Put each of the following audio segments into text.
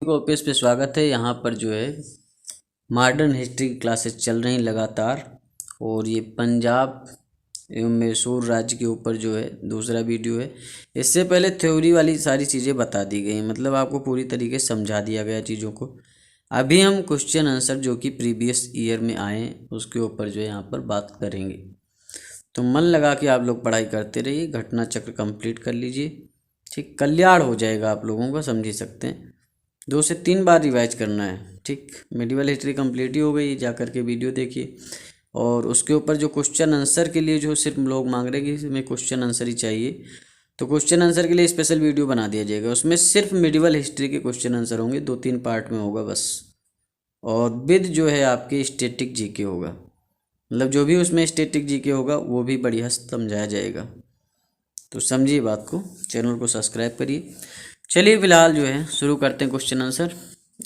को ओपीएस पे स्वागत है। यहाँ पर जो है मॉडर्न हिस्ट्री की क्लासेस चल रही लगातार और ये पंजाब एवं मैसूर राज्य के ऊपर जो है दूसरा वीडियो है। इससे पहले थ्योरी वाली सारी चीज़ें बता दी गई, मतलब आपको पूरी तरीके से समझा दिया गया चीज़ों को। अभी हम क्वेश्चन आंसर जो कि प्रीवियस ईयर में आए उसके ऊपर जो है यहाँ पर बात करेंगे। तो मन लगा कि आप लोग पढ़ाई करते रहिए, घटना चक्र कंप्लीट कर लीजिए, ठीक, कल्याण हो जाएगा आप लोगों का, समझ ही सकते हैं। 2 से 3 बार रिवाइज करना है, ठीक। मेडिवल हिस्ट्री कंप्लीट ही हो गई, जा करके वीडियो देखिए। और उसके ऊपर जो क्वेश्चन आंसर के लिए जो सिर्फ लोग मांग रहे हैं कि हमें क्वेश्चन आंसर ही चाहिए, तो क्वेश्चन आंसर के लिए स्पेशल वीडियो बना दिया जाएगा। उसमें सिर्फ मेडिवल हिस्ट्री के क्वेश्चन आंसर होंगे, 2-3 पार्ट में होगा बस। और विद जो है आपके स्टैटिक जीके होगा, मतलब जो भी उसमें स्टैटिक जीके होगा वो भी बढ़िया समझाया जाएगा। तो समझिए बात को, चैनल को सब्सक्राइब करिए। चलिए फिलहाल जो है शुरू करते हैं क्वेश्चन आंसर।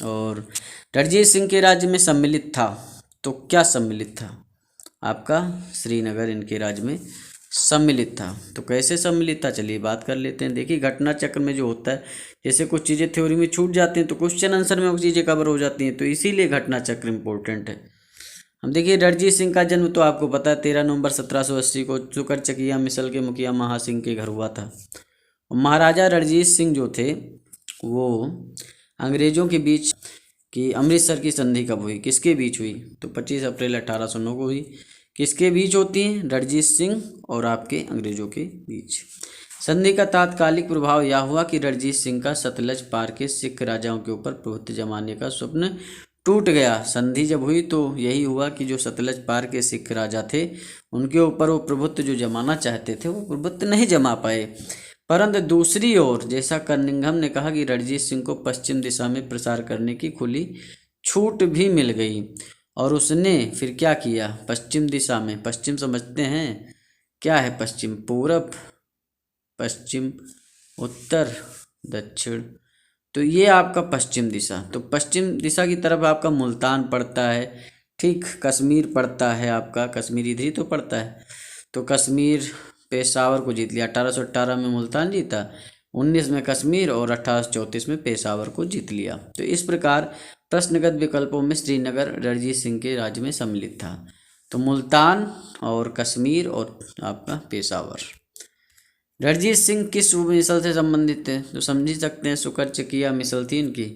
और रणजीत सिंह के राज्य में सम्मिलित था, तो क्या सम्मिलित था? आपका श्रीनगर इनके राज्य में सम्मिलित था। तो कैसे सम्मिलित था, चलिए बात कर लेते हैं। देखिए घटना चक्र में जो होता है, जैसे कुछ चीज़ें थ्योरी में छूट जाती हैं तो क्वेश्चन आंसर में वो चीज़ें कवर हो जाती हैं, तो इसीलिए घटना चक्र इम्पोर्टेंट है। हम देखिए रणजीत सिंह का जन्म तो आपको पता है 13 नवंबर 1780 को चुकरचकिया मिसल के मुखिया महासिंह के घर हुआ था। महाराजा रणजीत सिंह जो थे वो अंग्रेज़ों के बीच की अमृतसर की संधि कब हुई, किसके बीच हुई? तो 25 अप्रैल 1809 को हुई। किसके बीच होती है? रणजीत सिंह और आपके अंग्रेज़ों के बीच। संधि का तात्कालिक प्रभाव यह हुआ कि रणजीत सिंह का सतलज पार के सिख राजाओं के ऊपर प्रभुत्व जमाने का स्वप्न टूट गया। संधि जब हुई तो यही हुआ कि जो सतलज पार के सिख राजा थे उनके ऊपर वो प्रभुत्व जो जमाना चाहते थे वो प्रभुत्व नहीं जमा पाए। परंतु दूसरी ओर जैसा कर्निंघम ने कहा कि रणजीत सिंह को पश्चिम दिशा में प्रसार करने की खुली छूट भी मिल गई, और उसने फिर क्या किया? पश्चिम दिशा में, पश्चिम समझते हैं क्या है? पश्चिम पूरब, पश्चिम उत्तर, दक्षिण, तो ये आपका पश्चिम दिशा। तो पश्चिम दिशा की तरफ आपका मुल्तान पड़ता है, ठीक, कश्मीर पड़ता है, आपका कश्मीर इधर ही तो पड़ता है। तो कश्मीर पेशावर को जीत लिया। 1818 में मुल्तान जीता, 19 में कश्मीर और 1834 में पेशावर को जीत लिया। तो इस प्रकार प्रश्नगत विकल्पों में श्रीनगर रणजीत सिंह के राज्य में सम्मिलित था। तो मुल्तान और कश्मीर और आपका पेशावर। रणजीत सिंह किस मिसल से संबंधित थे? तो समझ ही सकते हैं, सुकरचकिया मिसल थी इनकी,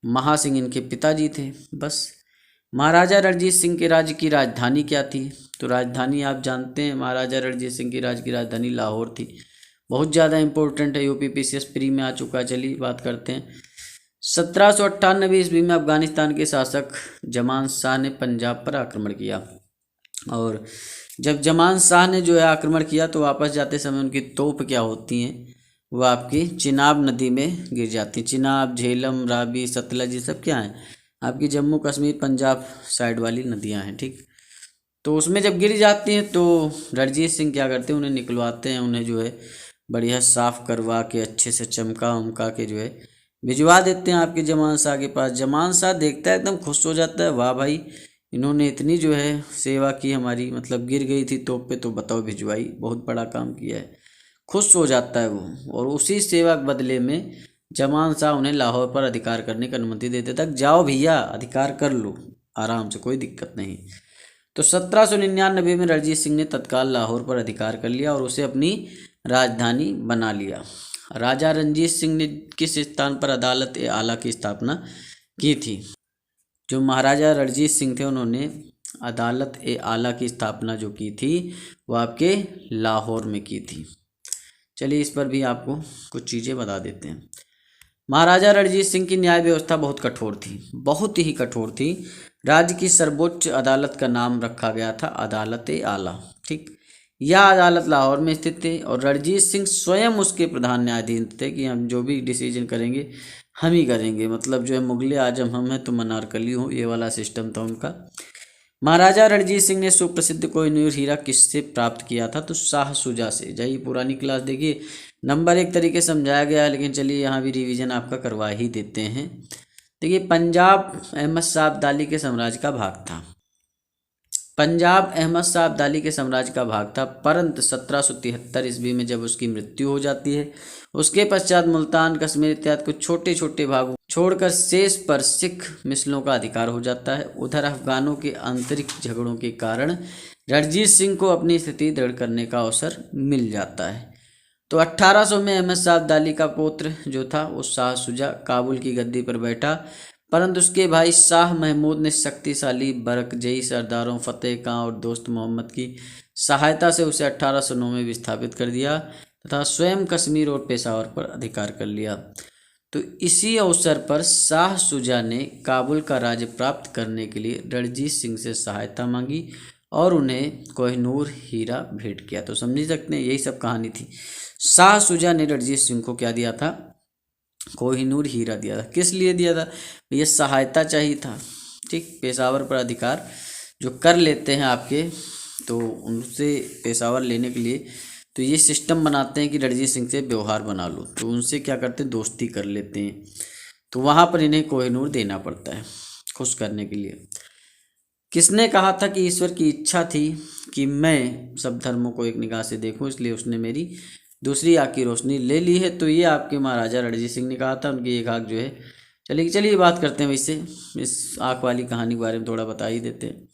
महासिंह इनके पिताजी थे, बस। महाराजा रणजीत सिंह के राज्य की राजधानी क्या थी? तो राजधानी आप जानते हैं, महाराजा रणजीत सिंह की राज्य की राजधानी लाहौर थी। बहुत ज़्यादा इंपॉर्टेंट है, यूपीपीसीएस प्री में आ चुका है। चलिए बात करते हैं। 1798 ईस्वी में अफगानिस्तान के शासक जमान शाह ने पंजाब पर आक्रमण किया, और जब जमान शाह ने जो है आक्रमण किया तो वापस जाते समय उनकी तोप क्या होती हैं? वो आपकी चिनाब नदी में गिर जाती। चिनाब, झेलम, रावी, सतलज, ये सब क्या है? आपकी जम्मू कश्मीर पंजाब साइड वाली नदियां हैं, ठीक। तो उसमें जब गिर जाती हैं तो रणजीत सिंह क्या करते हैं? उन्हें निकलवाते हैं, उन्हें जो है बढ़िया साफ़ करवा के अच्छे से चमका उमका के जो है भिजवा देते हैं आपके जमान शाह के पास। जमान शाह देखता है एकदम खुश हो जाता है, वाह भाई इन्होंने इतनी जो है सेवा की हमारी, मतलब गिर गई थी तोप पे तो बताओ भिजवाई, बहुत बड़ा काम किया है, खुश हो जाता है वो। और उसी सेवा के बदले में जमान शाह उन्हें लाहौर पर अधिकार करने की अनुमति देते तक, जाओ भैया अधिकार कर लो आराम से, कोई दिक्कत नहीं। तो 1799 में रणजीत सिंह ने तत्काल लाहौर पर अधिकार कर लिया और उसे अपनी राजधानी बना लिया। राजा रणजीत सिंह ने किस स्थान पर अदालत ए आला की स्थापना की थी? जो महाराजा रणजीत सिंह थे उन्होंने अदालत ए आला की स्थापना जो की थी वो आपके लाहौर में की थी। चलिए इस पर भी आपको कुछ चीज़ें बता देते हैं। महाराजा रणजीत सिंह की न्याय व्यवस्था बहुत कठोर थी, बहुत ही कठोर थी। राज्य की सर्वोच्च अदालत का नाम रखा गया था अदालत ए आला, ठीक। यह अदालत लाहौर में स्थित थी और रणजीत सिंह स्वयं उसके प्रधान न्यायाधीश थे कि हम जो भी डिसीजन करेंगे हम ही करेंगे, मतलब जो है मुगले आजम हम हैं तुम अनारकली हो, ये वाला सिस्टम था उनका। महाराजा रणजीत सिंह ने सुप्रसिद्ध कोहिनूर हीरा किससे प्राप्त किया था? तो शाह शुजा से। जाइए पुरानी क्लास देखिए, नंबर एक तरीके से समझाया गया है, लेकिन चलिए यहाँ भी रिवीजन आपका करवा ही देते हैं। देखिए पंजाब अहमद शाह अब्दाली के साम्राज्य का भाग था, पंजाब अहमद शाह अब्दाली के साम्राज्य का भाग था, परंतु 1773 ईस्वी में जब उसकी मृत्यु हो जाती है उसके पश्चात मुल्तान, कश्मीर इत्यादि कुछ छोड़कर शेष पर सिख मिसलों का अधिकार हो जाता है। उधर अफगानों के आंतरिक झगड़ों के कारण रणजीत सिंह को अपनी स्थिति दृढ़ करने का अवसर मिल जाता है। तो 1800 में अहमद शाह अब्दाली का पुत्र जो था वो शाह शुजा काबुल की गद्दी पर बैठा, परंतु उसके भाई शाह महमूद ने शक्तिशाली बरकजई सरदारों फतेह खां और दोस्त मोहम्मद की सहायता से उसे 1809 में विस्थापित कर दिया तथा स्वयं कश्मीर और पेशावर पर अधिकार कर लिया। तो इसी अवसर पर शाह शुजा ने काबुल का राज्य प्राप्त करने के लिए रणजीत सिंह से सहायता मांगी और उन्हें कोहिनूर हीरा भेंट किया। तो समझ सकते हैं यही सब कहानी थी। शाह शुजा ने रणजीत सिंह को क्या दिया था? कोहिनूर हीरा दिया था। किस लिए दिया था? ये सहायता चाहिए था, ठीक, पेशावर पर अधिकार जो कर लेते हैं आपके, तो उनसे पेशावर लेने के लिए तो ये सिस्टम बनाते हैं कि रणजीत सिंह से व्यवहार बना लो, तो उनसे क्या करते हैं, दोस्ती कर लेते हैं। तो वहाँ पर इन्हें कोहिनूर देना पड़ता है खुश करने के लिए। किसने कहा था कि ईश्वर की इच्छा थी कि मैं सब धर्मों को एक निगाह से देखूं, इसलिए उसने मेरी दूसरी आँख की रोशनी ले ली है? तो ये आपके महाराजा रणजीत सिंह ने कहा था। उनकी एक आँख जो है, चलिए बात करते हैं वैसे इस आँख वाली कहानी के बारे में थोड़ा बता ही देते हैं।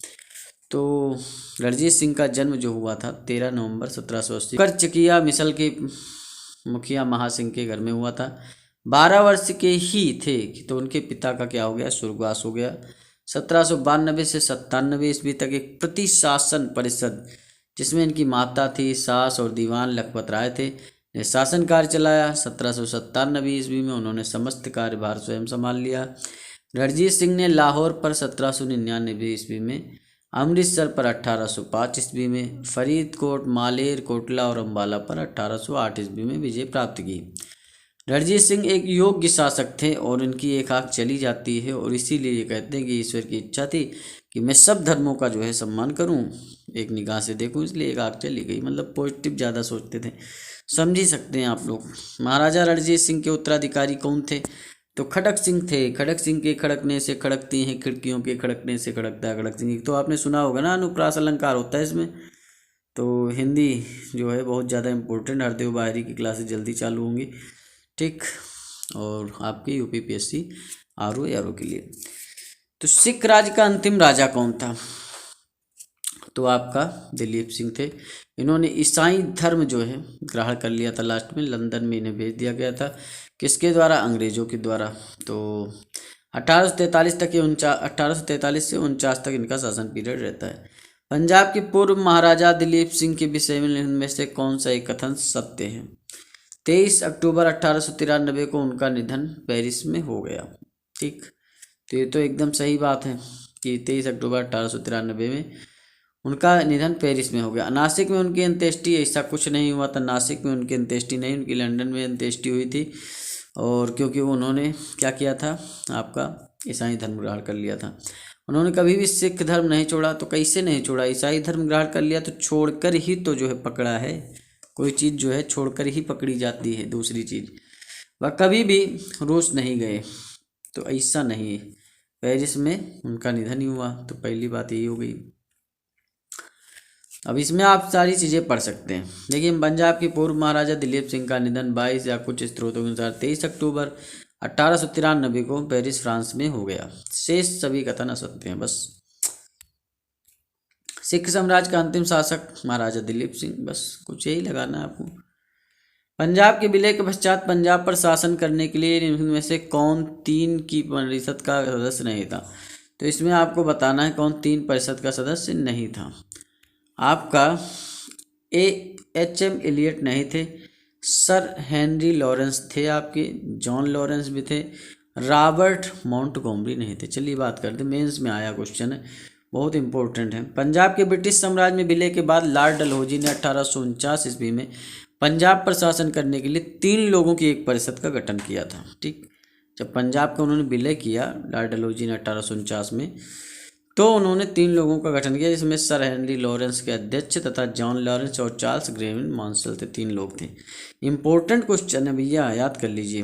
तो रणजीत सिंह का जन्म जो हुआ था 13 नवंबर 1780 करचकिया मिसल के मुखिया महासिंह के घर में हुआ था। 12 वर्ष के ही थे तो उनके पिता का क्या हो गया, स्वर्गवास हो गया। 1792 से 97 ईस्वी तक एक प्रतिशासन परिषद जिसमें इनकी माता थी, सास और दीवान लखपत राय थे, ने शासन कार्य चलाया। 1797 ईस्वी में उन्होंने समस्त कार्यभार स्वयं संभाल लिया। रणजीत सिंह ने लाहौर पर 1799 ईस्वी में, अमृतसर पर 1805 ईस्वी में, फरीदकोट, मालेर कोटला और अम्बाला पर 1808 ईस्वी में विजय प्राप्त की। रणजीत सिंह एक योग्य शासक थे और इनकी एक आँख चली जाती है और इसीलिए ये कहते हैं कि ईश्वर की इच्छा थी कि मैं सब धर्मों का जो है सम्मान करूं, एक निगाह से देखूं, इसलिए एक आँख चली गई। मतलब पॉजिटिव ज़्यादा सोचते थे, समझ ही सकते हैं आप लोग। महाराजा रणजीत सिंह के उत्तराधिकारी कौन थे? तो खड़क सिंह थे। खड़क सिंह के खड़कने से खड़कती हैं खिड़कियों के खड़कने से खड़कता है खड़क सिंह। तो आपने सुना होगा ना, अनुप्रास अलंकार होता है इसमें। तो हिंदी जो है बहुत ज़्यादा इम्पोर्टेंट, हरदेव बाहरी की क्लासेस जल्दी चालू होंगी, ठीक, और आपकी यूपीपीएससी आरओ के लिए। तो सिख राज का अंतिम राजा कौन था? तो आपका दिलीप सिंह थे। इन्होंने ईसाई धर्म जो है ग्रहण कर लिया था। लास्ट में लंदन में इन्हें भेज दिया गया था, किसके द्वारा? अंग्रेजों के द्वारा। तो 1843 तक ये 1843 से 49 तक इनका शासन पीरियड रहता है। पंजाब के पूर्व महाराजा दिलीप सिंह के विषय में इनमें से कौन सा एक कथन सत्य है? 23 अक्टूबर 1893 को उनका निधन पेरिस में हो गया, ठीक। तो ये तो एकदम सही बात है कि 23 अक्टूबर 1893 में उनका निधन पेरिस में हो गया। नासिक में उनकी अंत्येष्टि ऐसा कुछ नहीं हुआ था। नासिक में उनकी अंत्येष्टि नहीं, उनकी लंदन में अंत्येष्टि हुई थी। और क्योंकि उन्होंने क्या किया था, आपका ईसाई धर्म ग्रहण कर लिया था। उन्होंने कभी भी सिख धर्म नहीं छोड़ा। तो कैसे नहीं छोड़ा? ईसाई धर्म ग्रहण कर लिया तो छोड़कर ही तो जो है पकड़ा है। कोई चीज़ जो है छोड़कर ही पकड़ी जाती है। दूसरी चीज़, वह कभी भी रूस नहीं गए, तो ऐसा नहीं है। पेरिस में उनका निधन ही हुआ। तो पहली बात यही हो गई। अब इसमें आप सारी चीज़ें पढ़ सकते हैं। देखिए, पंजाब के पूर्व महाराजा दिलीप सिंह का निधन 22 या कुछ स्रोतों के अनुसार 23 अक्टूबर 1893 को पेरिस फ्रांस में हो गया। शेष सभी कथन असत्य हैं। बस सिख साम्राज्य का अंतिम शासक महाराजा दिलीप सिंह, बस कुछ यही लगाना है आपको। पंजाब के विलय के पश्चात पंजाब पर शासन करने के लिए इनमें से कौन 3 की परिषद का सदस्य नहीं था? तो इसमें आपको बताना है कौन 3 परिषद का सदस्य नहीं था। आपका HM एलियट नहीं थे, सर हेनरी लॉरेंस थे, आपके जॉन लॉरेंस भी थे, रॉबर्ट माउंटगोमरी नहीं थे। चलिए बात करते, मेंस में आया क्वेश्चन है, बहुत इंपॉर्टेंट है। पंजाब के ब्रिटिश साम्राज्य में विलय के बाद लॉर्ड डलहौजी ने 1849 ईस्वी में पंजाब पर शासन करने के लिए 3 लोगों की एक परिषद का गठन किया था, ठीक। जब पंजाब का उन्होंने विलय किया लॉर्ड डलहौजी ने 1849 में, तो उन्होंने 3 लोगों का गठन किया, जिसमें सर हेनरी लॉरेंस के अध्यक्ष तथा जॉन लॉरेंस और चार्ल्स ग्रेविन मार्शल थे। 3 लोग थे। इंपॉर्टेंट क्वेश्चन है भैया, याद कर लीजिए।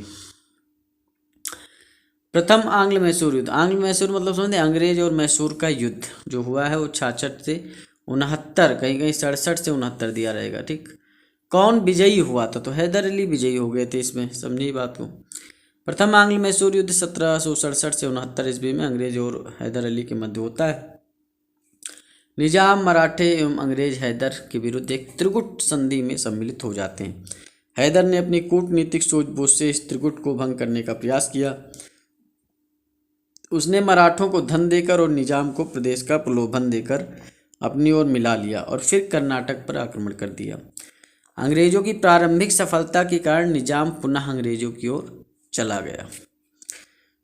प्रथम आंग्ल मैसूर युद्ध। आंग्ल मैसूर मतलब समझते, अंग्रेज और मैसूर का युद्ध जो हुआ है वो 66 से 69, कहीं कहीं 67 से 69 दिया रहेगा, ठीक। कौन विजयी हुआ था? तो हैदर अली विजयी हो गए थे इसमें, समझिए बात को। प्रथम आंग्ल मैसूर युद्ध 1767 से 69 ईस्वी में अंग्रेज और हैदर अली के मध्य होता है। निजाम मराठे एवं अंग्रेज हैदर के विरुद्ध एक त्रिगुट संधि में सम्मिलित हो जाते हैं। हैदर ने अपनी कूटनीतिक सूझबूझ से इस त्रिगुट को भंग करने का प्रयास किया। उसने मराठों को धन देकर और निजाम को प्रदेश का प्रलोभन देकर अपनी ओर मिला लिया और फिर कर्नाटक पर आक्रमण कर दिया। अंग्रेजों की प्रारंभिक सफलता के कारण निजाम पुनः अंग्रेजों की ओर चला गया।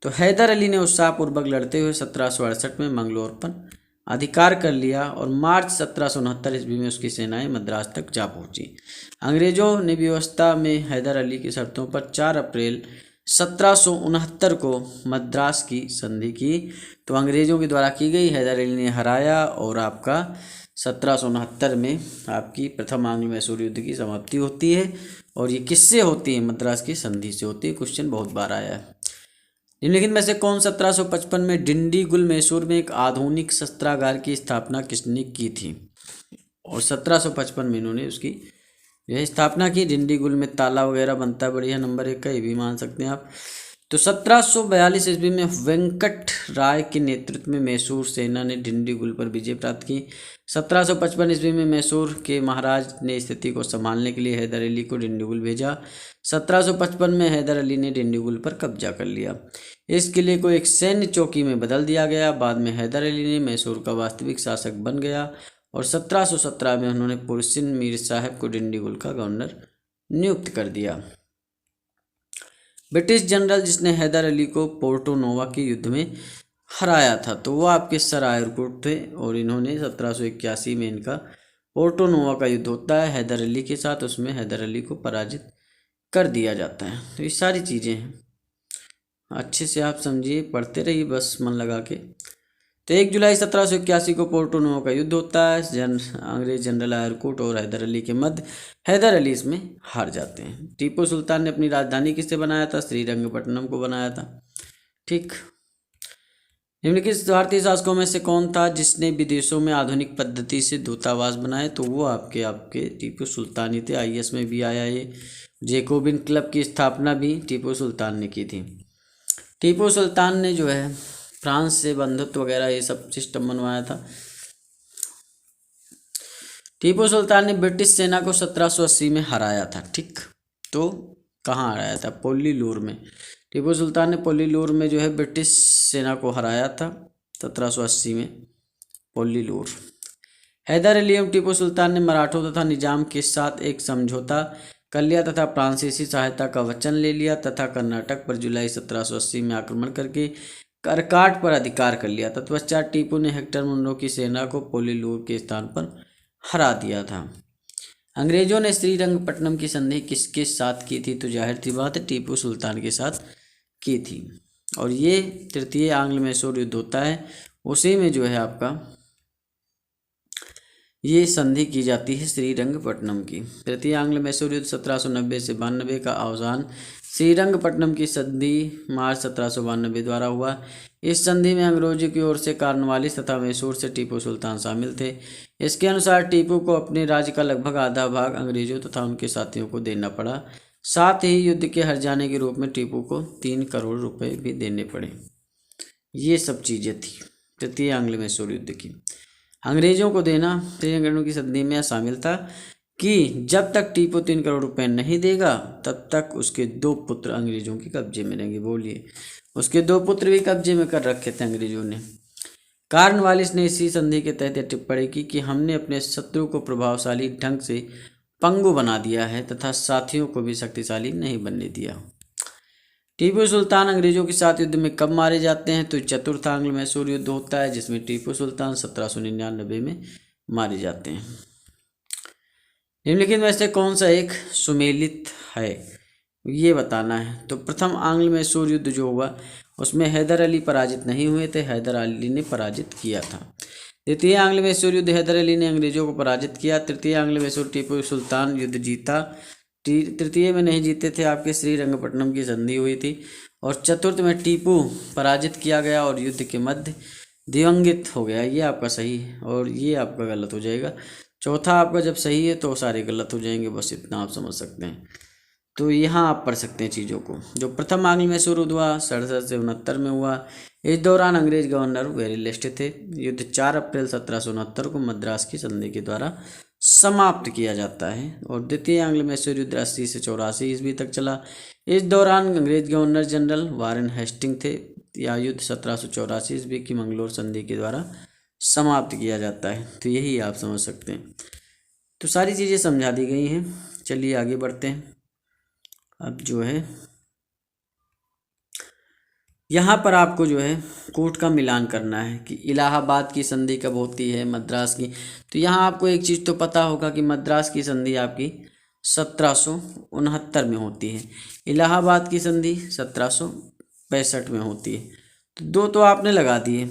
तो हैदर अली ने उत्साहपूर्वक लड़ते हुए 1768 में मंगलौर पर अधिकार कर लिया और मार्च 1769 ईस्वी में उसकी सेनाएं मद्रास तक जा पहुंची। अंग्रेजों ने व्यवस्था में हैदर अली की शर्तों पर 4 अप्रैल 1769 को मद्रास की संधि की। तो अंग्रेजों के द्वारा की गई, हैदर अली ने हराया और आपका 1769 में आपकी प्रथम आंग्ल मैसूर युद्ध की समाप्ति होती है। और ये किससे होती है? मद्रास की संधि से होती है। क्वेश्चन बहुत बार आया है। निम्नलिखित में से कौन 1755 में डिंडीगुल मैसूर में एक आधुनिक शस्त्रागार की स्थापना किसने की थी? और 1755 में इन्होंने उसकी यह स्थापना की। डिंडीगुल में ताला वगैरह बनता है, बढ़िया। नंबर 1 का ये भी मान सकते हैं आप। तो 1742 ईस्वी में वेंकट राय के नेतृत्व में मैसूर सेना ने डिंडीगुल पर विजय प्राप्त की। 1755 ईस्वी में मैसूर के महाराज ने स्थिति को संभालने के लिए हैदर अली को डिंडीगुल भेजा। 1755 में हैदर अली ने डिंडीगुल पर कब्जा कर लिया। इस किले को एक सैन्य चौकी में बदल दिया गया। बाद में हैदर अली ने मैसूर का वास्तविक शासक बन गया और 1717 में उन्होंने पुरसिन मीर साहब को डिंडीगुल का गवर्नर नियुक्त कर दिया। ब्रिटिश जनरल जिसने हैदर अली को पोर्टो नोवा के युद्ध में हराया था, तो वो आपके सर आयरकुट थे और इन्होंने 1781 में इनका पोर्टो नोवा का युद्ध होता है हैदर अली के साथ। उसमें हैदर अली को पराजित कर दिया जाता है। तो ये सारी चीज़ें हैं, अच्छे से आप समझिए, पढ़ते रहिए बस मन लगा के। तो 1 जुलाई 1781 को पोर्टो नोवा का युद्ध होता है। अंग्रेज जनरल आयरकुट और हैदर अली के मध्य। हैदर अली इसमें हार जाते हैं। टीपू सुल्तान ने अपनी राजधानी किससे बनाया था? श्रीरंगपट्टनम को बनाया था। ठीक। निम्नलिखित भारतीय शासकों में से कौन था जिसने विदेशों में आधुनिक पद्धति से दूतावास बनाए? तो वो आपके टीपू सुल्तान ही थे। IAS में भी आया ये। जैकोबिन क्लब की स्थापना भी टीपू सुल्तान ने की थी। टीपू सुल्तान ने जो है फ्रांस से बंधुत्व वगैरह ये सब सिस्टम बनवाया था। टीपू सुल्तान ने ब्रिटिश सेना को 1780 में हराया था। ठीक। तो कहाँ हराया था? पोल्लीलूर में। टीपू सुल्तान ने पोल्लीलूर में जो है ब्रिटिश सेना को हराया था 1780 में, पोल्लीलूर। हैदर अली एवं टीपू सुल्तान ने मराठों तथा निजाम के साथ एक समझौता कर लिया तथा फ्रांसीसी सहायता का वचन ले लिया तथा कर्नाटक पर जुलाई 1780 में आक्रमण करके करकाट पर अधिकार कर लिया। तत्पश्चात टीपू ने हेक्टर मुंडो की सेना को पोल्लीलूर के स्थान पर हरा दिया था। अंग्रेजों ने श्रीरंगपट्टनम की संधि किसके साथ की थी? तो जाहिर सी बात है टीपू सुल्तान के साथ की थी। और ये तृतीय आंग्ल मैसूर युद्ध होता है, उसी में जो है आपका ये संधि की जाती है श्रीरंगपट्टनम की। तृतीय आंग्ल मैसूर युद्ध 1790 से 92 का अवसान श्रीरंगपट्टनम की संधि मार्च 1792 द्वारा हुआ। इस संधि में अंग्रेजों की ओर से कॉर्नवालिस तथा मैसूर से टीपू सुल्तान शामिल थे। इसके अनुसार टीपू को अपने राज्य का लगभग आधा भाग अंग्रेजों तथा उनके साथियों को देना पड़ा। साथ ही युद्ध के हर जाने के रूप में टीपू को 3 करोड़ रुपए भी देने पड़े। ये सब चीज़ें थी तृतीय आंग्ल मैसूर युद्ध की। अंग्रेजों को देना श्रीरंगपट्टनम की संधि में शामिल था कि जब तक टीपू 3 करोड़ रुपए नहीं देगा तब तक उसके 2 पुत्र अंग्रेजों के कब्जे में रहेंगे। बोलिए, उसके 2 पुत्र भी कब्जे में कर रखे थे अंग्रेजों ने। कॉर्नवालिस ने इसी संधि के तहत टिप्पणी की कि हमने अपने शत्रु को प्रभावशाली ढंग से पंगु बना दिया है तथा साथियों को भी शक्तिशाली नहीं बनने दिया। टीपू सुल्तान अंग्रेजों के साथ युद्ध में कब मारे जाते हैं? तो चतुर्थ आंग्ल मैसूर युद्ध होता है जिसमें टीपू सुल्तान 1799 में मारे जाते हैं। निम्नलिखित में से कौन सा एक सुमेलित है ये बताना है। तो प्रथम आंग्ल मैसूर युद्ध जो हुआ उसमें हैदर अली पराजित नहीं हुए थे, हैदर अली ने पराजित किया था। द्वितीय आंग्ल मैसूर युद्ध हैदर अली ने अंग्रेजों को पराजित किया। तृतीय आंग्ल मैसूर टीपू सुल्तान युद्ध जीता। तृतीय में नहीं जीते थे, आपके श्रीरंगपट्टनम की संधि हुई थी। और चतुर्थ में टीपू पराजित किया गया और युद्ध के मध्य दिवंगित हो गया। ये आपका सही है और ये आपका गलत हो जाएगा। चौथा आपका जब सही है तो सारे गलत हो जाएंगे, बस इतना आप समझ सकते हैं। तो यहाँ आप पढ़ सकते हैं चीज़ों को। जो प्रथम आंग्ल मैसूर युद्ध हुआ 67 से 69 में हुआ। इस दौरान अंग्रेज गवर्नर वेरिलिस्ट थे। युद्ध 4 अप्रैल 1769 को मद्रास की संधि के द्वारा समाप्त किया जाता है। और द्वितीय आंग्ल मैसूर युद्ध 80 से 84 ईस्वी तक चला। इस दौरान अंग्रेज गवर्नर जनरल वारेन हेस्टिंग थे। यह युद्ध 1784 ईस्वी की मंगलोर संधि के द्वारा समाप्त किया जाता है। तो यही आप समझ सकते हैं। तो सारी चीज़ें समझा दी गई हैं। चलिए आगे बढ़ते हैं। अब जो है यहाँ पर आपको जो है कोर्ट का मिलान करना है कि इलाहाबाद की संधि कब होती है, मद्रास की। तो यहाँ आपको एक चीज़ तो पता होगा कि मद्रास की संधि आपकी 1769 में होती है, इलाहाबाद की संधि 1765 में होती है। तो दो तो आपने लगा दिए।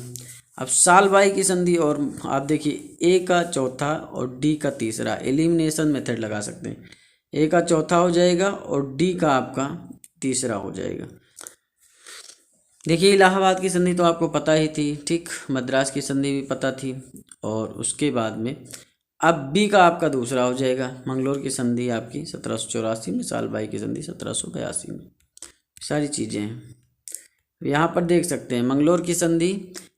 अब सालबाई की संधि, और आप देखिए ए का चौथा और डी का तीसरा, एलिमिनेशन मेथड लगा सकते हैं। ए का चौथा हो जाएगा और डी का आपका तीसरा हो जाएगा। देखिए इलाहाबाद की संधि तो आपको पता ही थी, ठीक। मद्रास की संधि भी पता थी। और उसके बाद में अब बी का आपका दूसरा हो जाएगा। मंगलोर की संधि आपकी 1784 में, सालबाई की संधि 1782 में। सारी चीज़ें हैं यहाँ पर देख सकते हैं। मंगलोर की संधि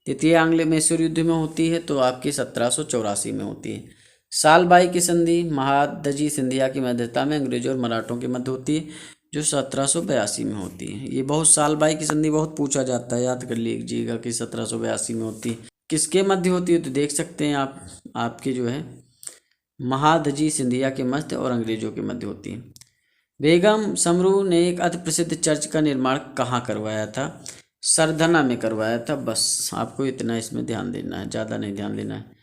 द्वितीय आंग्ल मैसूर युद्ध में होती है, तो आपकी 1784 में होती है। सालबाई की संधि महादजी सिंधिया की मध्यस्थता में अंग्रेजों और मराठों के मध्य होती है, जो 1782 में होती है। ये बहुत सालबाई की संधि बहुत पूछा जाता है, याद कर लीजिएगा कि 1782 में होती है। किसके मध्य होती है तो देख सकते हैं आप, आपके जो है महादजी सिंधिया के मध्य और अंग्रेजों के मध्य होती है। बेगम समरू ने एक अति प्रसिद्ध चर्च का निर्माण कहाँ करवाया था? सरधना में करवाया था। बस आपको इतना इसमें ध्यान देना है, ज़्यादा नहीं ध्यान देना है।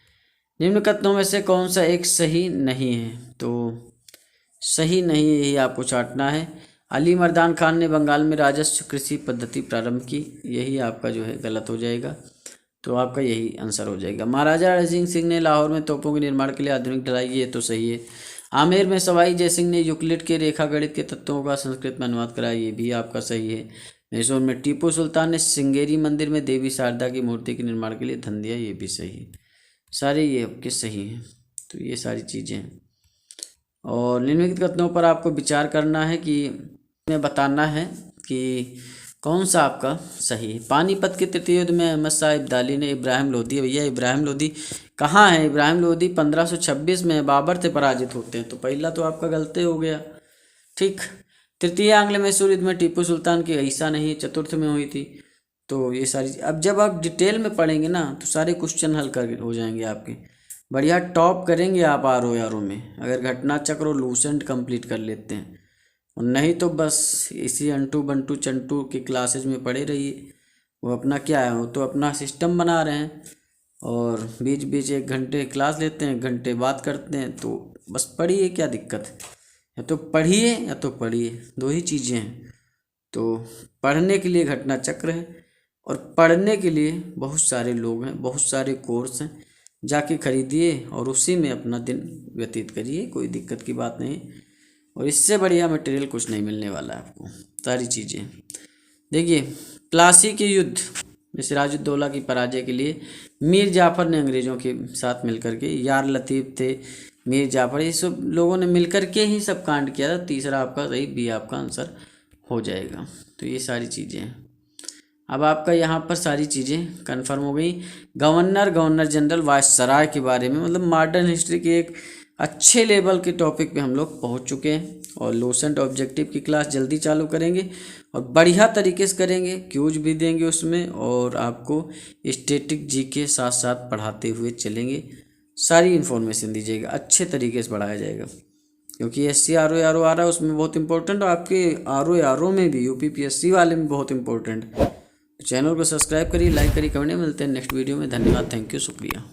निम्न कथनों में से कौन सा एक सही नहीं है? तो सही नहीं है, यही आपको चाटना है। अली मर्दान खान ने बंगाल में राजस्व कृषि पद्धति प्रारंभ की, यही आपका जो है गलत हो जाएगा। तो आपका यही आंसर हो जाएगा। महाराजा रणजीत सिंह ने लाहौर में तोपों के निर्माण के लिए आधुनिक ढलाई, ये तो सही है। आमेर में सवाई जयसिंह ने यूक्लिड के रेखा गणित के तत्वों का संस्कृत में अनुवाद कराया, ये भी आपका सही है। मैसूर में टीपू सुल्तान ने श्रृंगेरी मंदिर में देवी शारदा की मूर्ति के निर्माण के लिए धन दिया, ये भी सही है। सारे ये आपके सही हैं। तो ये सारी चीज़ें हैं। और निम्नलिखित कथनों पर आपको विचार करना है कि में बताना है कि कौन सा आपका सही है। पानीपत के तृतीय युद्ध में अहमद शाह अब्दाली ने इब्राहिम लोदी, भैया इब्राहिम लोदी कहाँ है? इब्राहिम लोदी 1526 में बाबर से पराजित होते हैं। तो पहला तो आपका गलती हो गया, ठीक। तृतीय आंग्ल मैसूर युद्ध में टीपू सुल्तान की ऐसा नहीं, चतुर्थ में हुई थी। तो ये सारी, अब जब आप डिटेल में पढ़ेंगे ना तो सारे क्वेश्चन हल कर हो जाएंगे आपके। बढ़िया टॉप करेंगे आप आर ओ में, अगर घटना चक्र और लूसेंट कंप्लीट कर लेते हैं। और नहीं तो बस इसी अंटू बंटू चंटू की क्लासेज में पढ़े रहिए। वो अपना क्या है, वो तो अपना सिस्टम बना रहे हैं और बीच बीच 1 घंटे क्लास लेते हैं, 1 घंटे बात करते हैं। तो बस पढ़िए, क्या दिक्कत है? या तो पढ़िए या तो पढ़िए, दो ही चीज़ें हैं। तो पढ़ने के लिए घटना चक्र है और पढ़ने के लिए बहुत सारे लोग हैं, बहुत सारे कोर्स हैं, जाके खरीदिए और उसी में अपना दिन व्यतीत करिए, कोई दिक्कत की बात नहीं। और इससे बढ़िया मटेरियल कुछ नहीं मिलने वाला है आपको। सारी चीज़ें देखिए। प्लासी के युद्ध में सिराजुद्दौला की पराजय के लिए मीर जाफ़र ने अंग्रेज़ों के साथ मिलकर के, यार लतीफ़ थे, मीर जाफ़र, ये सब लोगों ने मिलकर के ही सब कांड किया था। तीसरा आपका सही, बी आपका आंसर हो जाएगा। तो ये सारी चीज़ें हैं। अब आपका यहाँ पर सारी चीज़ें कंफर्म हो गई। गवर्नर जनरल वायसराय के बारे में, मतलब मॉडर्न हिस्ट्री के एक अच्छे लेवल के टॉपिक पे हम लोग पहुँच चुके हैं। और लूसेंट ऑब्जेक्टिव की क्लास जल्दी चालू करेंगे और बढ़िया तरीके से करेंगे, क्यूज भी देंगे उसमें, और आपको स्टैटिक जी के साथ साथ पढ़ाते हुए चलेंगे। सारी इन्फॉर्मेशन दीजिएगा, अच्छे तरीके से पढ़ाया जाएगा, क्योंकि SC RO आ रहा है, उसमें बहुत इंपॉर्टेंट, और आपके RO में भी UPPSC वाले में बहुत इंपॉर्टेंट। चैनल को सब्सक्राइब करिए, लाइक करिए, कमेंट। मिलते हैं नेक्स्ट वीडियो में। धन्यवाद, थैंक यू, शुक्रिया।